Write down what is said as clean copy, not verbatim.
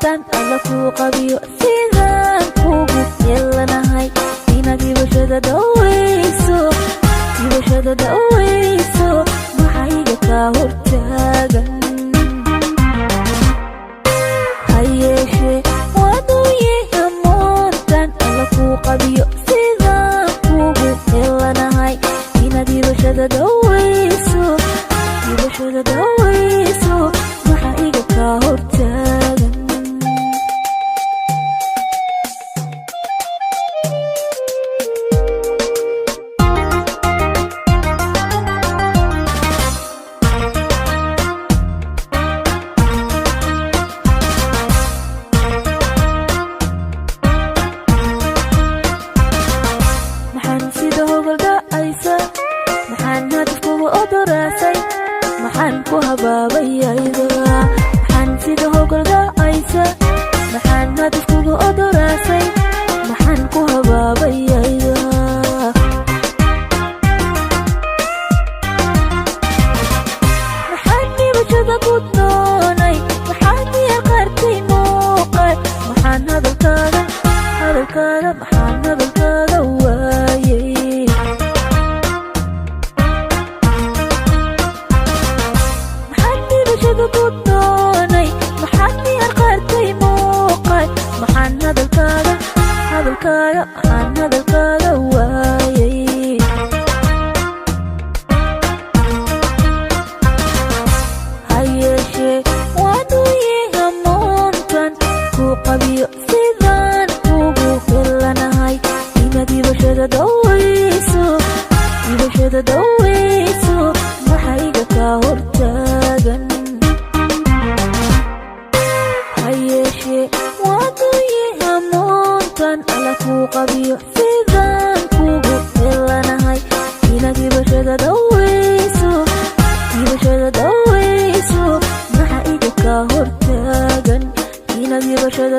tan alla ku qabiyo sidaan kugu yeelanahay inaad ibashada daweyso maxayga ka hortaagan hayeeshee waduye amoontan alla ku qabiyo sidaan kugu yeelanahay inaad ibashada daweyso maxayga ka hortaagan maxaan hadafkugu odoraasay maxaan ku habaabayayda maxaan sida hogol dhacaysa maxaan hadafkugu odoraasay maxaan ku habaabayayda maxaan dhibashada ku doonay maxaan yaqartay muuqaal maxaan hadalkaaga maxaan hadalkaaga waayay maxaan yaqartay muuqaal maxaan hadalkaaga waayay hayeeshee waduye amoontan ku qabiyo sidaan kugu helanahay inaad ibashada daweyso maxayga ka hortaagan hayeeshee waduye amoontan alla ku qabiyo sidaan kugu helanahay inaad ibashada daweyso maxayga ka hortaagan inaad ibashada